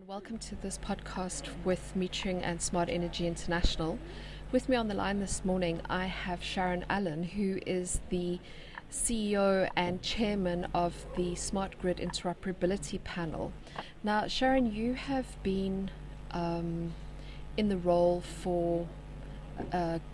Welcome to this podcast with Metering and Smart Energy International. With me on the line this morning, I have Sharon Allen, who is the CEO and Chairman of the Smart Grid Interoperability Panel. Now, Sharon, you have been in the role for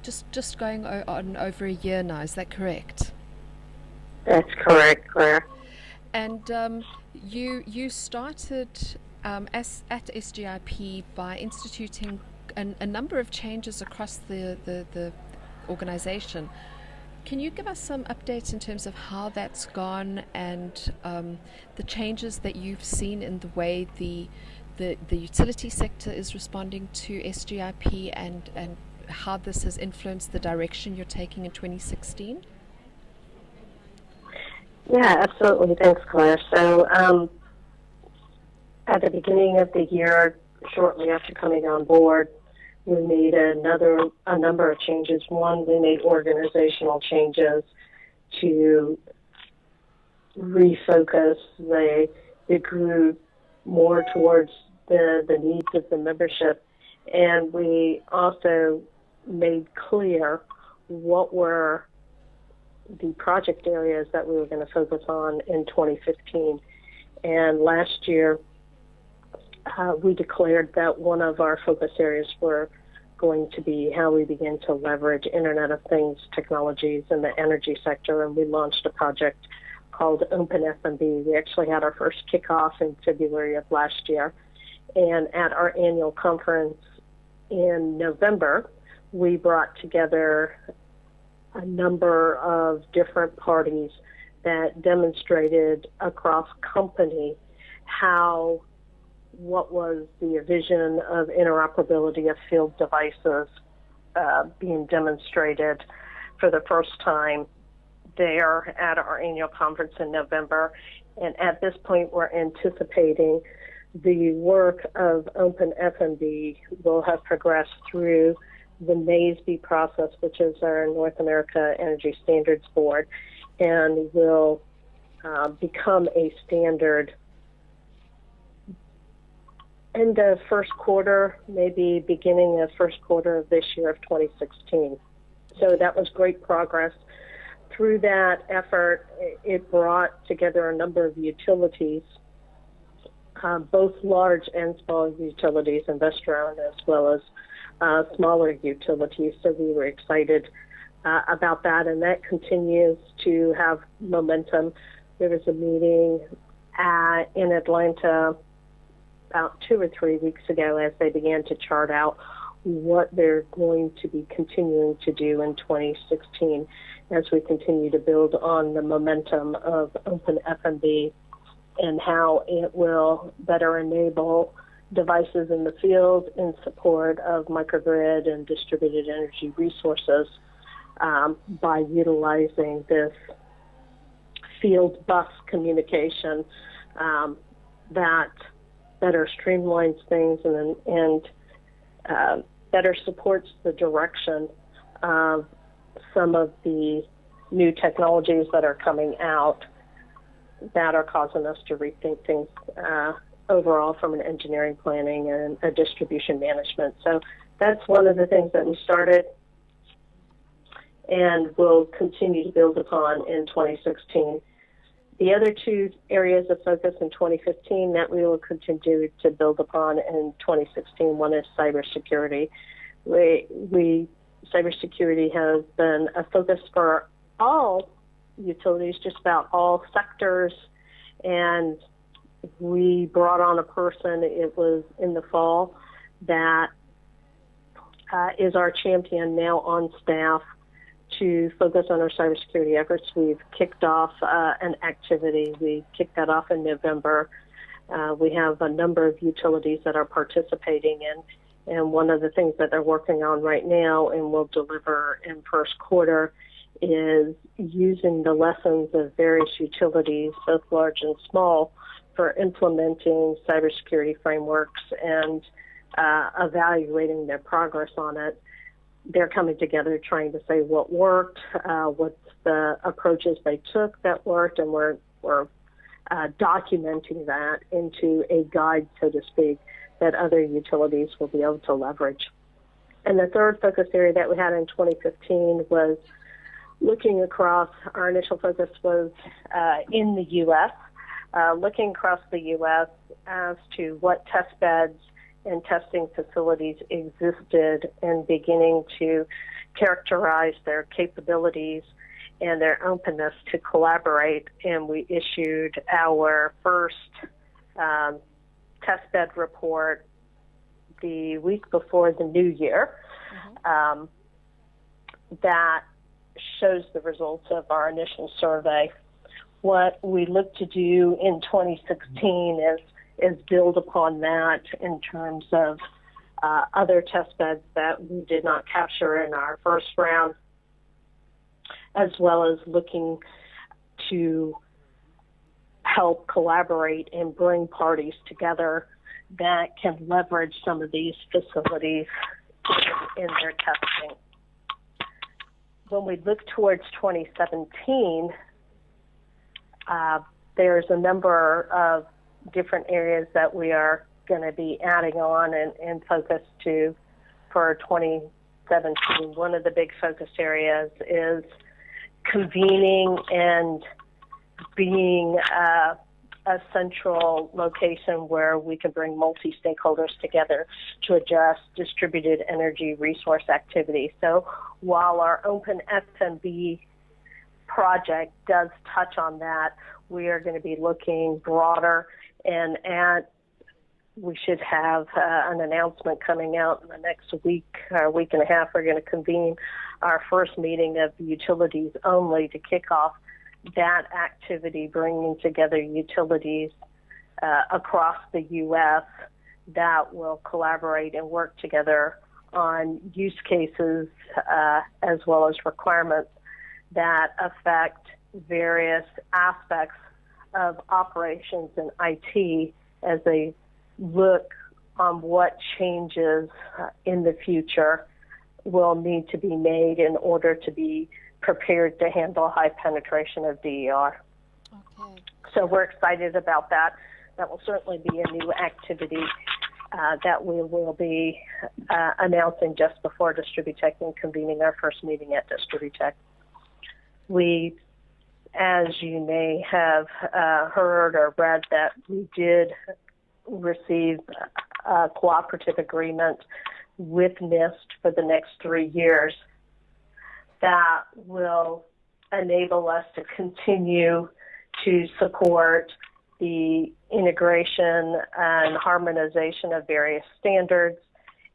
just going on over a year now. Is that correct? That's correct, Claire. And you started at SGIP by instituting a number of changes across the organization. Can you give us some updates in terms of how that's gone and the changes that you've seen in the way the utility sector is responding to SGIP and how this has influenced the direction you're taking in 2016? Yeah, absolutely. Thanks, Claire. So at the beginning of the year, shortly after coming on board, we made a number of changes. One, we made organizational changes to refocus the group more towards the needs of the membership. And we also made clear what were the project areas that we were going to focus on in 2015. And last year, we declared that one of our focus areas were going to be how we begin to leverage Internet of Things technologies in the energy sector, and we launched a project called Open FMB. We actually had our first kickoff in February of last year, and at our annual conference in November, we brought together a number of different parties that demonstrated across company what was the vision of interoperability of field devices being demonstrated for the first time there at our annual conference in November. And at this point, we're anticipating the work of Open FMB will have progressed through the NASB process, which is our North America Energy Standards Board, and will become a standard in the first quarter, maybe beginning of first quarter of this year of 2016. So that was great progress. Through that effort, it brought together a number of utilities, both large and small utilities, investor-owned as well as smaller utilities. So we were excited about that, and that continues to have momentum. There was a meeting in Atlanta about 2 or 3 weeks ago as they began to chart out what they're going to be continuing to do in 2016 as we continue to build on the momentum of Open FMB and how it will better enable devices in the field in support of microgrid and distributed energy resources by utilizing this field bus communication that better streamlines things and better supports the direction of some of the new technologies that are coming out that are causing us to rethink things overall from an engineering planning and a distribution management. So that's one of the things that we started and will continue to build upon in 2016. The other two areas of focus in 2015 that we will continue to build upon in 2016, one is cybersecurity. Cybersecurity has been a focus for all utilities, just about all sectors, and we brought on a person, it was in the fall, that is our champion now on staff to focus on our cybersecurity efforts. We've kicked off an activity. We kicked that off in November. We have a number of utilities that are participating in, and one of the things that they're working on right now and will deliver in first quarter is using the lessons of various utilities, both large and small, for implementing cybersecurity frameworks and evaluating their progress on it. They're coming together trying to say what worked, what's the approaches they took that worked, and we're documenting that into a guide, so to speak, that other utilities will be able to leverage. And the third focus area that we had in 2015 was looking across. Our initial focus was in the U.S., looking across the U.S. as to what test beds and testing facilities existed and beginning to characterize their capabilities and their openness to collaborate. And we issued our first test bed report the week before the new year. That shows the results of our initial survey. What we look to do in 2016 is build upon that in terms of other test beds that we did not capture in our first round, as well as looking to help collaborate and bring parties together that can leverage some of these facilities in their testing. When we look towards 2017, there's a number of different areas that we are going to be adding on and focus to for 2017. One of the big focus areas is convening and being a central location where we can bring multi-stakeholders together to address distributed energy resource activity. So while our Open FMB project does touch on that, we are going to be looking broader, and we should have an announcement coming out in the next week or week and a half. We're going to convene our first meeting of utilities only to kick off that activity, bringing together utilities across the U.S. that will collaborate and work together on use cases as well as requirements that affect various aspects of operations and IT as they look on what changes in the future will need to be made in order to be prepared to handle high penetration of DER. Okay. So we're excited about that. That will certainly be a new activity that we will be announcing just before DistribuTech and convening our first meeting at DistribuTech. We, as you may have heard or read, that we did receive a cooperative agreement with NIST for the next 3 years that will enable us to continue to support the integration and harmonization of various standards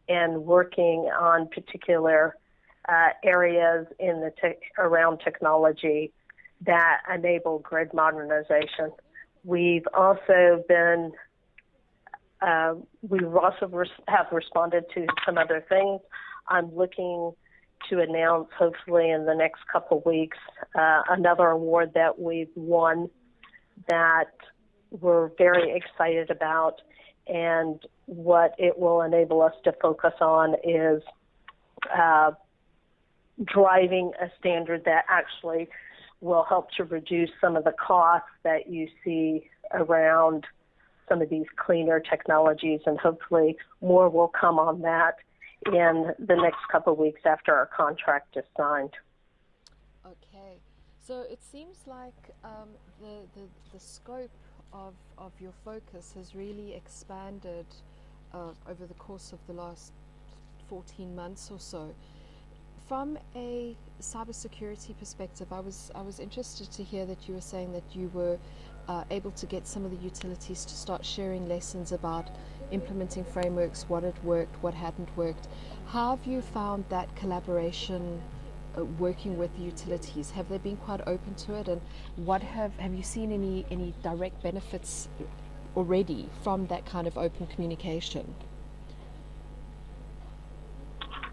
and working on particular areas in the around technology that enable grid modernization. We've also been have responded to some other things. I'm looking to announce, hopefully in the next couple of weeks, another award that we've won that we're very excited about, and what it will enable us to focus on is driving a standard that actually will help to reduce some of the costs that you see around some of these cleaner technologies, and hopefully more will come on that in the next couple of weeks after our contract is signed. Okay, so it seems like the scope of your focus has really expanded over the course of the last 14 months or so. From a cybersecurity perspective, I was interested to hear that you were saying that you were able to get some of the utilities to start sharing lessons about implementing frameworks, what had worked, what hadn't worked. How have you found that collaboration working with the utilities? Have they been quite open to it, and what have you seen any direct benefits already from that kind of open communication?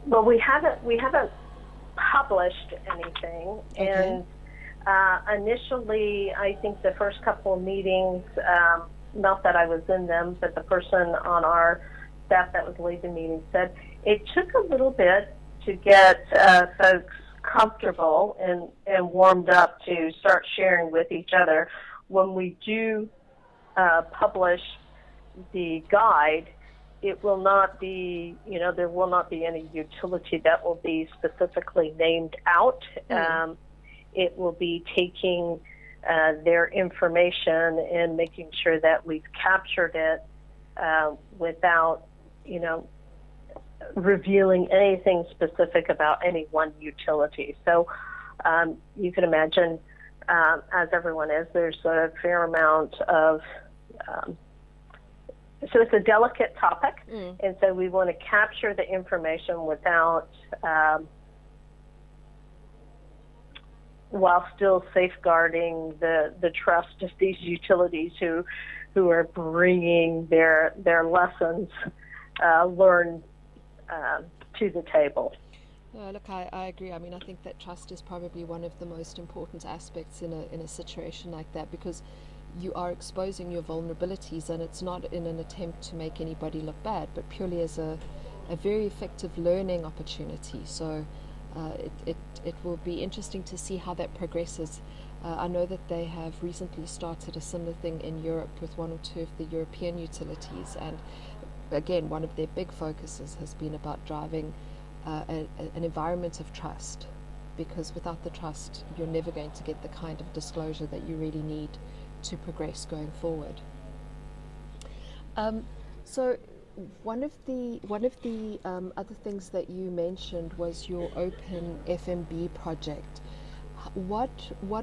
Well, we haven't published anything, Okay. and initially, I think the first couple of meetings, not that I was in them, but the person on our staff that was leading the meeting said it took a little bit to get folks comfortable and warmed up to start sharing with each other. When we do publish the guide, it will not be, there will not be any utility that will be specifically named out. It will be taking their information and making sure that we've captured it without, revealing anything specific about any one utility. So you can imagine, as everyone is, there's a fair amount of, so it's a delicate topic, and so we want to capture the information without, while still safeguarding the trust of these utilities who are bringing their lessons learned to the table. Look, I agree. I mean, I think that trust is probably one of the most important aspects in a situation like that, because you are exposing your vulnerabilities, and it's not in an attempt to make anybody look bad, but purely as a very effective learning opportunity. So it will be interesting to see how that progresses. I know that they have recently started a similar thing in Europe with one or two of the European utilities, and again, one of their big focuses has been about driving an environment of trust, because without the trust, you're never going to get the kind of disclosure that you really need to progress going forward. So one of the other things that you mentioned was your Open FMB project. What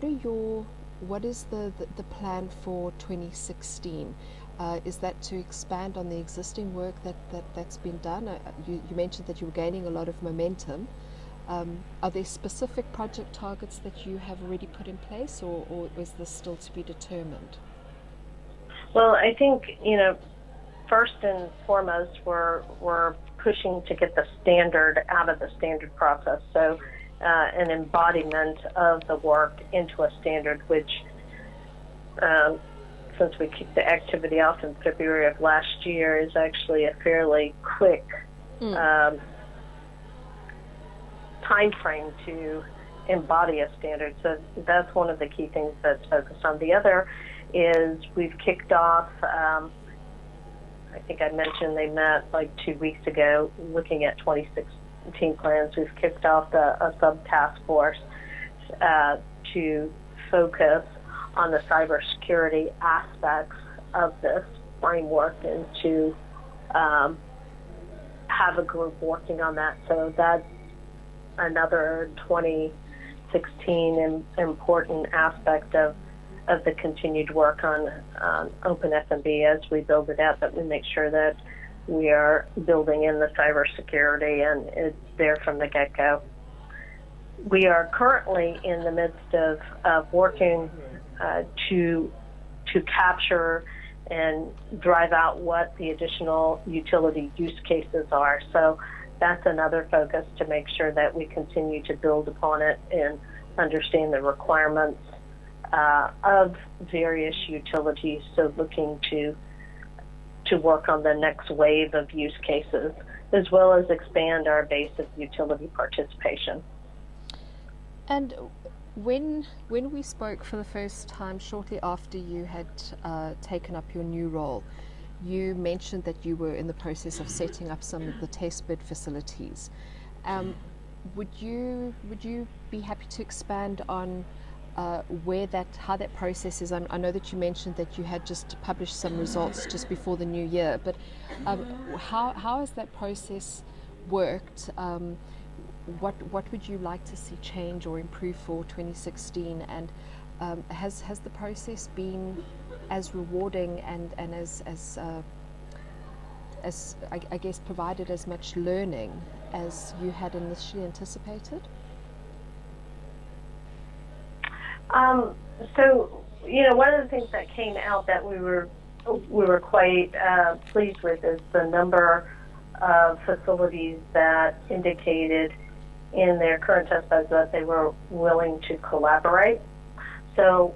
is the plan for 2016? Is that to expand on the existing work that's been done? You mentioned that you were gaining a lot of momentum. Are there specific project targets that you have already put in place, or is this still to be determined? Well, I think, first and foremost, we're pushing to get the standard out of the standard process. So an embodiment of the work into a standard, which since we kicked the activity off in February of last year, is actually a fairly quick time frame to embody a standard. So that's one of the key things that's focused on. The other is we've kicked off, I think I mentioned they met like 2 weeks ago looking at 2016 plans. We've kicked off a sub-task force to focus on the cybersecurity aspects of this framework and to have a group working on that. So that's another 2016 important aspect of the continued work on Open FMB as we build it out, that we make sure that we are building in the cybersecurity and it's there from the get-go. We are currently in the midst of working to capture and drive out what the additional utility use cases are. So that's another focus, to make sure that we continue to build upon it and understand the requirements of various utilities. So looking to work on the next wave of use cases, as well as expand our base of utility participation. And when we spoke for the first time, shortly after you had taken up your new role, you mentioned that you were in the process of setting up some of the testbed facilities. Would you be happy to expand on how that process is? I know that you mentioned that you had just published some results just before the new year, but how has that process worked? What would you like to see change or improve for 2016? And has the process been as rewarding and as I guess provided as much learning as you had initially anticipated? So, one of the things that came out that we were quite pleased with is the number of facilities that indicated in their current test beds that they were willing to collaborate. So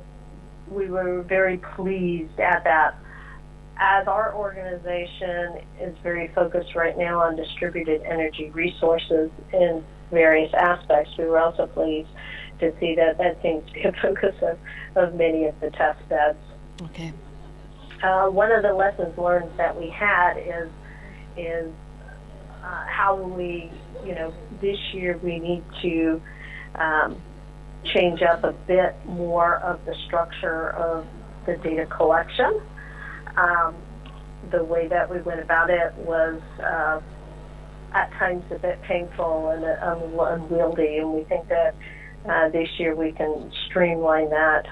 we were very pleased at that. As our organization is very focused right now on distributed energy resources in various aspects, we were also pleased to see that seems to be a focus of many of the test beds. Okay. One of the lessons learned that we had is how we, this year we need to change up a bit more of the structure of the data collection. The way that we went about it was at times a bit painful and unwieldy, and we think that this year we can streamline that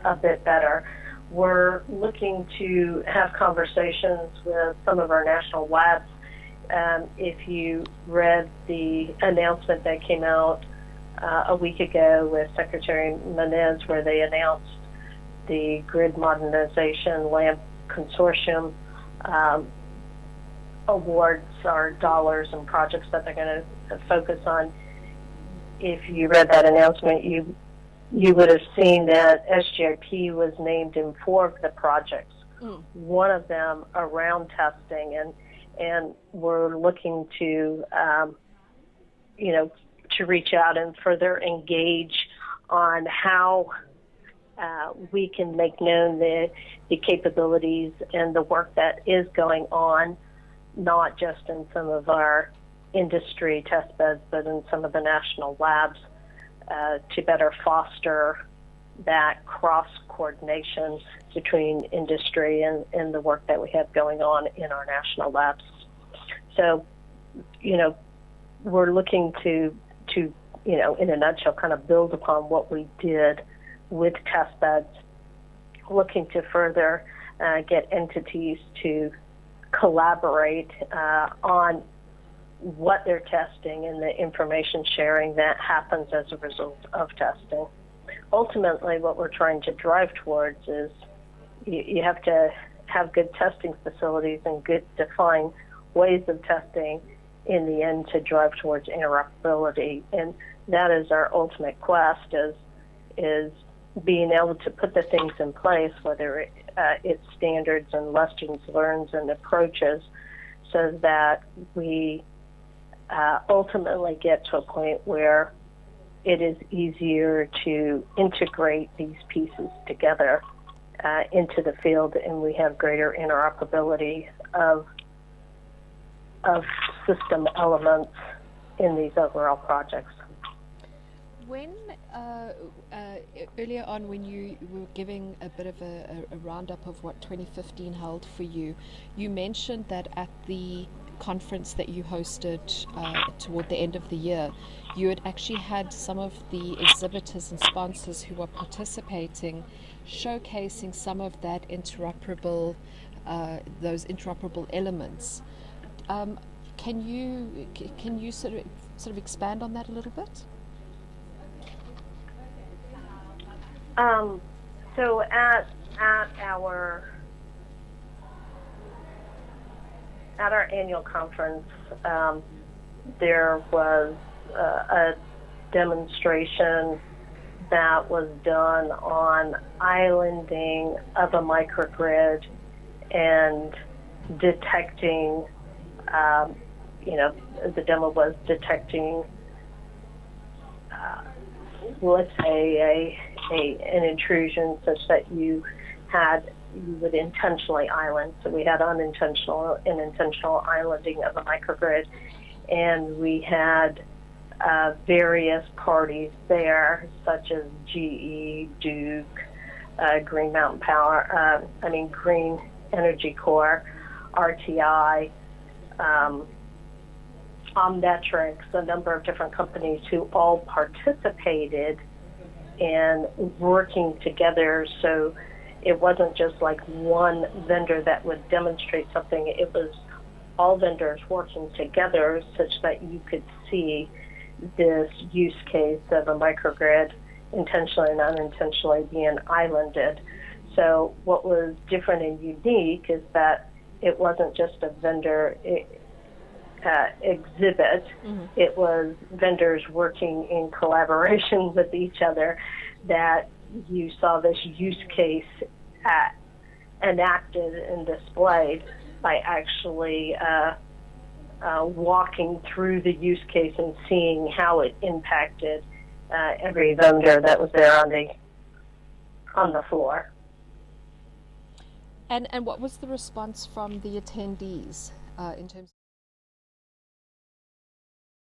a bit better. We're looking to have conversations with some of our national labs. If you read the announcement that came out a week ago with Secretary Menez, where they announced the Grid Modernization Lab Consortium awards or dollars and projects that they're going to focus on. If you read that announcement, you would have seen that SGIP was named in 4 of the projects, one of them around testing, and we're looking to, to reach out and further engage on how we can make known the capabilities and the work that is going on, not just in some of our industry test beds, but in some of the national labs, to better foster that cross-coordination between industry and the work that we have going on in our national labs. So, we're looking to in a nutshell, kind of build upon what we did with test beds, looking to further get entities to collaborate on what they're testing and the information sharing that happens as a result of testing. Ultimately, what we're trying to drive towards is you have to have good testing facilities and good defined ways of testing in the end to drive towards interoperability. And that is our ultimate quest, is being able to put the things in place, whether it's standards and lessons learned and approaches, so that we ultimately get to a point where it is easier to integrate these pieces together into the field, and we have greater interoperability of system elements in these overall projects. When earlier on, when you were giving a bit of a roundup of what 2015 held for you, you mentioned that at the conference that you hosted toward the end of the year, you had actually had some of the exhibitors and sponsors who were participating showcasing some of that those interoperable elements. Can you sort of expand on that a little bit? So at our annual conference, there was a demonstration that was done on islanding of a microgrid and detecting, the demo was detecting, let's say, an intrusion such that you would intentionally island. So we had unintentional and intentional islanding of a microgrid, and we had various parties there, such as GE, Duke, Green Mountain Power, Green Energy Corps, RTI, Omnetrics, a number of different companies who all participated in working together. So it wasn't just like one vendor that would demonstrate something. It was all vendors working together such that you could see this use case of a microgrid intentionally and unintentionally being islanded. So what was different and unique is that it wasn't just a vendor exhibit. Mm-hmm. It was vendors working in collaboration with each other, that you saw this use case enacted and displayed by actually walking through the use case and seeing how it impacted every vendor that was there on the floor. And what was the response from the attendees in terms